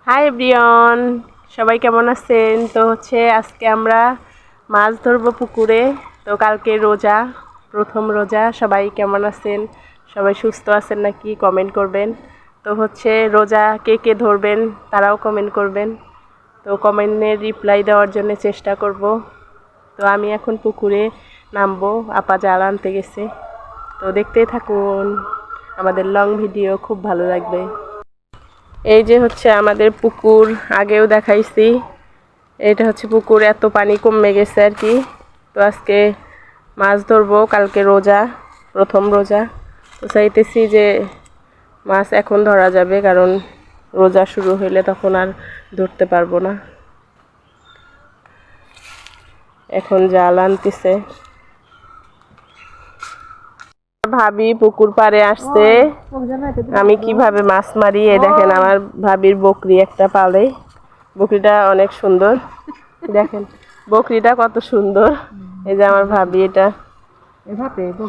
Hi everyone, সবাই কেমন আছেন? তো আজকে আমরা মাছ ধরবো পুকুরে। তো কালকে রোজা, প্রথম রোজা। সবাই কেমন আছেন? সবাই সুস্থ আছেন নাকি কমেন্ট করবেন। তো রোজা কে কে ধরবেন তারাও কমেন্ট করবেন। তো কমেন্টের রিপ্লাই দেওয়ার জন্য চেষ্টা করব। তো আমি এখন পুকুরে নামবো, আপা জাল আনতে গেছে। তো দেখতেই থাকুন, আমাদের লং ভিডিও খুব ভালো লাগবে। এই যে আমাদের পুকুর, আগেও দেখাইছি। এটা পুকুর, এত পানি কমে গেছে আর কি। তো আজকে মাছ ধরবো, কালকে রোজা, প্রথম রোজা। তো চাইতেছি যে মাছ এখন ধরা যাবে, কারণ রোজা শুরু হইলে তখন আর ধরতে পারবো না। এখন জাল আনতেছে। ভাবি পুকুর পাড়ে আসছে, আমি কিভাবে মাছ মারি এই দেখেন। আমার ভাবির বকরি একটা পালে, বকরিটা অনেক সুন্দর। দেখেন বকরিটা কত সুন্দর। এই যে আমার ভাবি, এটা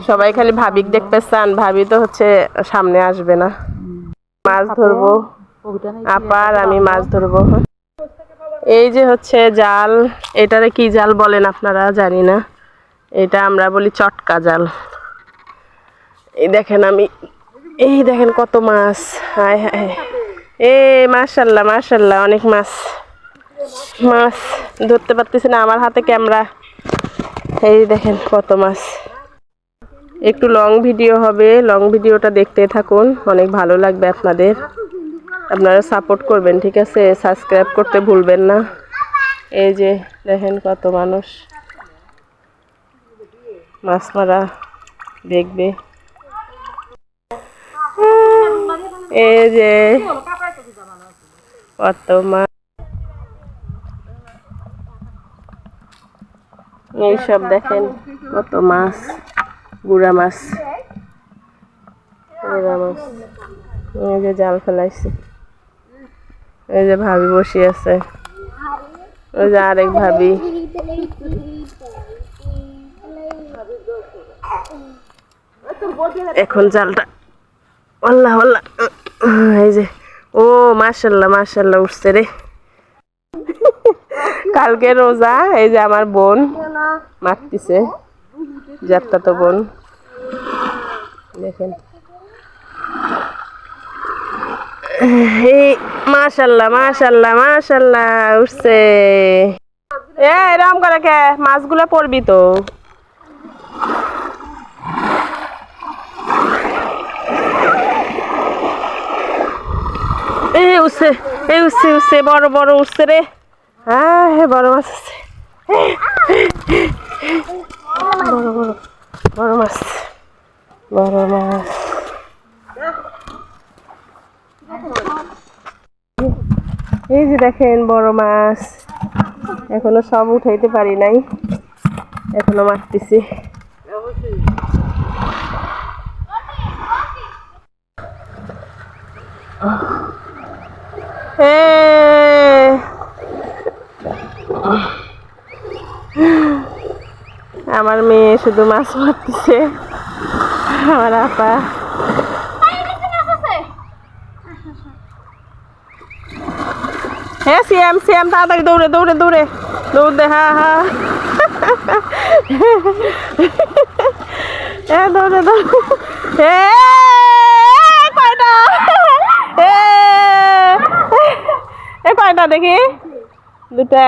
সবাই খালি ভাবিক দেখতে চান, ভাবি তো সামনে আসবে না। মাছ ধরবো, আপার আমি মাছ ধরবো। এই যে জাল, এটারে কি জাল বলেন আপনারা জানি না, এটা আমরা বলি চটকা জাল। এই দেখেন এই দেখেন কত মাছ, হায় হায়। মাশাল্লাহ মাশাল্লাহ, অনেক মাছ। মাছ ধরতে পারতেছি না, আমার হাতে ক্যামেরা। এই দেখেন কত মাছ। একটু লং ভিডিও হবে, লং ভিডিওটা দেখতে থাকুন, অনেক ভালো লাগবে আপনাদের। আপনারা সাপোর্ট করবেন, ঠিক আছে? সাবস্ক্রাইব করতে ভুলবেন না। এই যে দেখেন কত মানুষ মাছ মারা দেখবে। এই যে কত মাছ, এইসব দেখেন কত মাছ, গুড়া মাছ, গুড়া মাছ। এই যে জাল ফেলাইছে, এই যে ভাবি বসে আছে, ওই যে আরেক ভাবি। এখন জালটা আল্লাহ আল্লাহ, এই যে ও মাশাল্লাহ মাশাল্লাহ উঠছে রে। কালকে রোজা, এই যে আমার বোন মারতিছে, যাত্রা তো বোন দেখেন। এই মাশাল্লাহ মাশাল্লাহ মাশাল্লাহ উঠছে। এরকম করে কে মাছগুলো পড়বি তো। উঠছে, উঠছে উঠছে, বড় বড় উঠছে রে। হ্যাঁ বড় মাছ আছে, বড় বড় বড় মাছ, বড় মাছ। এই যে দেখেন বড় মাছ, এখনো সব উঠাইতে পারি নাই, এখনো মারতেছি। আমার মেয়ে শুধু মাছ মারতেছে, আমার আপা। হ্যাঁ সিএম সিএম, তাড়াতাড়ি দৌড়ে দৌড়ে দৌড়ে দৌড়ে, হ্যাঁ হ্যাঁ দৌড়ে দৌড়ে। কয়টা কয়টা দেখি, দুটা।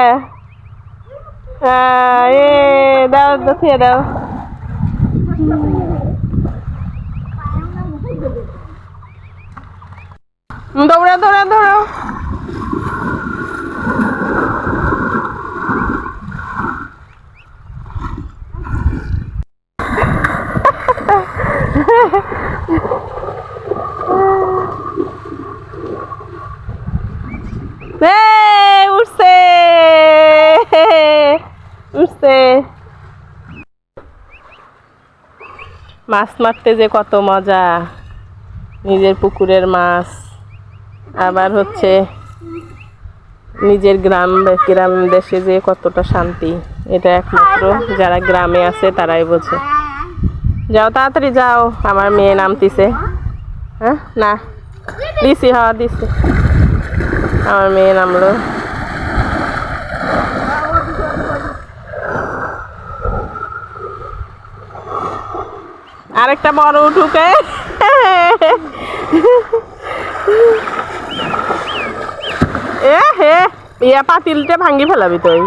দাও দেখিয়ে দাও। দৌড়া দৌড়া দৌড়াও। উঠছে উঠছে। মাছ মারতে যে কত মজা, নিজের পুকুরের মাছ, আবার নিজের গ্রাম দেশে যে কতটা শান্তি, এটা একমাত্র যারা গ্রামে আছে তারাই বোঝে। যাও তাড়াতাড়ি যাও, আমার মেয়ে নামতিছে। হ্যাঁ না দিছি, হ্যাঁ দিছি। আমার মেয়ে নামলো। আরেকটা বড় উঠুকে এ হে ইয়া পাতিলটা ভাঙ্গি ফেলাবি তুই।